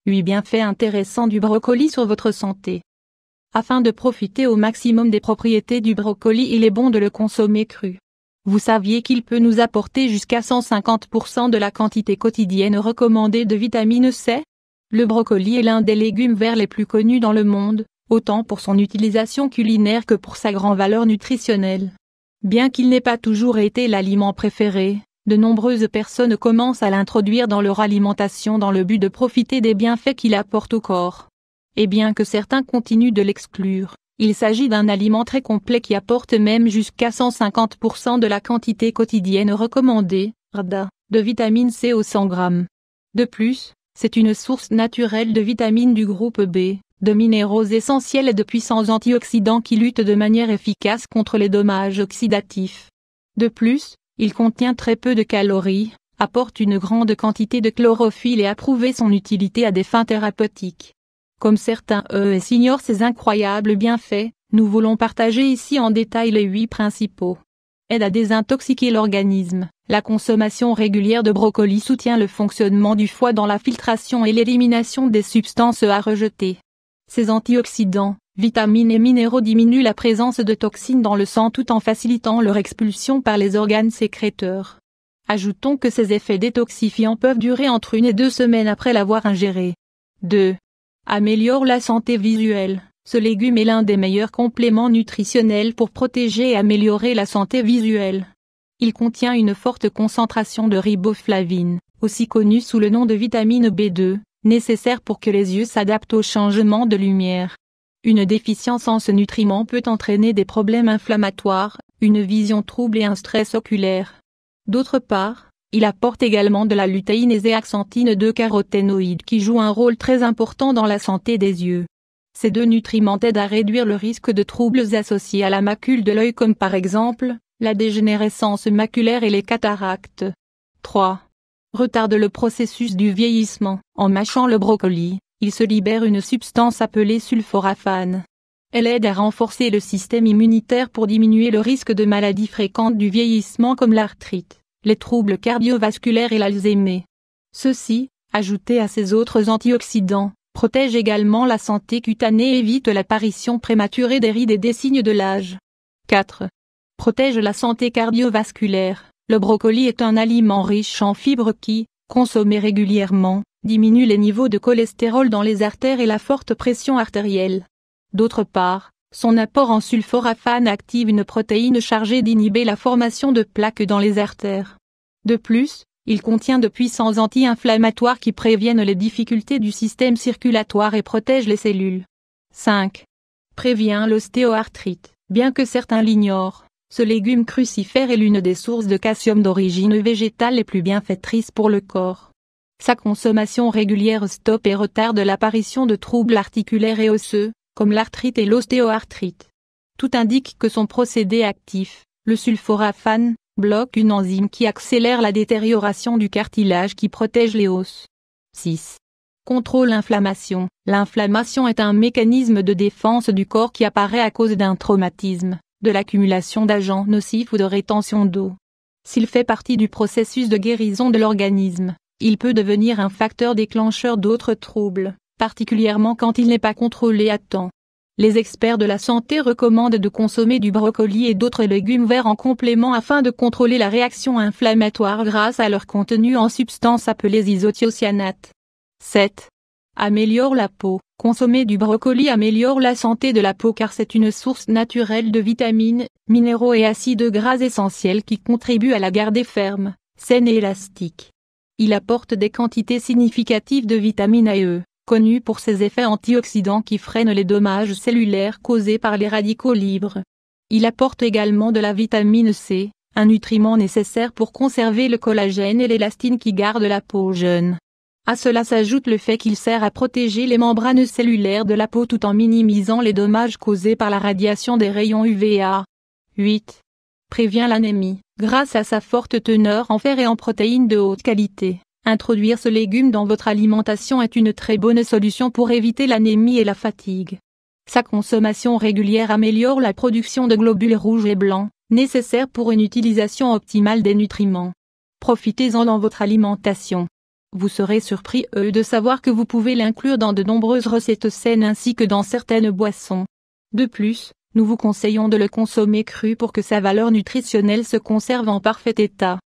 8 bienfaits intéressants du brocoli sur votre santé. Afin de profiter au maximum des propriétés du brocoli, il est bon de le consommer cru. Vous saviez qu'il peut nous apporter jusqu'à 150% de la quantité quotidienne recommandée de vitamine C? Le brocoli est l'un des légumes verts les plus connus dans le monde, autant pour son utilisation culinaire que pour sa grande valeur nutritionnelle. Bien qu'il n'ait pas toujours été l'aliment préféré, de nombreuses personnes commencent à l'introduire dans leur alimentation dans le but de profiter des bienfaits qu'il apporte au corps. Et bien que certains continuent de l'exclure, il s'agit d'un aliment très complet qui apporte même jusqu'à 150% de la quantité quotidienne recommandée, RDA, de vitamine C au 100 g. De plus, c'est une source naturelle de vitamines du groupe B, de minéraux essentiels et de puissants antioxydants qui luttent de manière efficace contre les dommages oxydatifs. De plus, il contient très peu de calories, apporte une grande quantité de chlorophylle et a prouvé son utilité à des fins thérapeutiques. Comme certains ignorent ces incroyables bienfaits, nous voulons partager ici en détail les 8 principaux. Aide à désintoxiquer l'organisme. La consommation régulière de brocoli soutient le fonctionnement du foie dans la filtration et l'élimination des substances à rejeter. Ces antioxydants, vitamines et minéraux diminuent la présence de toxines dans le sang tout en facilitant leur expulsion par les organes sécréteurs. Ajoutons que ces effets détoxifiants peuvent durer entre 1 et 2 semaines après l'avoir ingéré. 2. Améliore la santé visuelle. Ce légume est l'un des meilleurs compléments nutritionnels pour protéger et améliorer la santé visuelle. Il contient une forte concentration de riboflavine, aussi connue sous le nom de vitamine B2, nécessaire pour que les yeux s'adaptent au changement de lumière. Une déficience en ce nutriment peut entraîner des problèmes inflammatoires, une vision trouble et un stress oculaire. D'autre part, il apporte également de la lutéine et zéaxanthine, 2 caroténoïdes qui jouent un rôle très important dans la santé des yeux. Ces 2 nutriments aident à réduire le risque de troubles associés à la macule de l'œil comme par exemple, la dégénérescence maculaire et les cataractes. 3. Retarde le processus du vieillissement. En mâchant le brocoli, il se libère une substance appelée sulforaphane. Elle aide à renforcer le système immunitaire pour diminuer le risque de maladies fréquentes du vieillissement comme l'arthrite, les troubles cardiovasculaires et l'Alzheimer. Ceux-ci, ajoutés à ces autres antioxydants, protègent également la santé cutanée et évitent l'apparition prématurée des rides et des signes de l'âge. 4. Protège la santé cardiovasculaire. Le brocoli est un aliment riche en fibres qui, consommé régulièrement, diminue les niveaux de cholestérol dans les artères et la forte pression artérielle. D'autre part, son apport en sulforaphane active une protéine chargée d'inhiber la formation de plaques dans les artères. De plus, il contient de puissants anti-inflammatoires qui préviennent les difficultés du système circulatoire et protègent les cellules. 5. Prévient l'ostéoarthrite. Bien que certains l'ignorent, ce légume crucifère est l'une des sources de calcium d'origine végétale les plus bienfaitrices pour le corps. Sa consommation régulière stoppe et retarde l'apparition de troubles articulaires et osseux, comme l'arthrite et l'ostéoarthrite. Tout indique que son procédé actif, le sulforaphane, bloque une enzyme qui accélère la détérioration du cartilage qui protège les os. 6. Contrôle l'inflammation. L'inflammation est un mécanisme de défense du corps qui apparaît à cause d'un traumatisme, de l'accumulation d'agents nocifs ou de rétention d'eau. S'il fait partie du processus de guérison de l'organisme, il peut devenir un facteur déclencheur d'autres troubles, particulièrement quand il n'est pas contrôlé à temps. Les experts de la santé recommandent de consommer du brocoli et d'autres légumes verts en complément afin de contrôler la réaction inflammatoire grâce à leur contenu en substances appelées isothiocyanates. 7. Améliore la peau. Consommer du brocoli améliore la santé de la peau car c'est une source naturelle de vitamines, minéraux et acides gras essentiels qui contribuent à la garder ferme, saine et élastique. Il apporte des quantités significatives de vitamine A et E, connue pour ses effets antioxydants qui freinent les dommages cellulaires causés par les radicaux libres. Il apporte également de la vitamine C, un nutriment nécessaire pour conserver le collagène et l'élastine qui gardent la peau jeune. À cela s'ajoute le fait qu'il sert à protéger les membranes cellulaires de la peau tout en minimisant les dommages causés par la radiation des rayons UVA. 8. Prévient l'anémie. Grâce à sa forte teneur en fer et en protéines de haute qualité, introduire ce légume dans votre alimentation est une très bonne solution pour éviter l'anémie et la fatigue. Sa consommation régulière améliore la production de globules rouges et blancs, nécessaires pour une utilisation optimale des nutriments. Profitez-en dans votre alimentation. Vous serez surpris de savoir que vous pouvez l'inclure dans de nombreuses recettes saines ainsi que dans certaines boissons. De plus, nous vous conseillons de le consommer cru pour que sa valeur nutritionnelle se conserve en parfait état.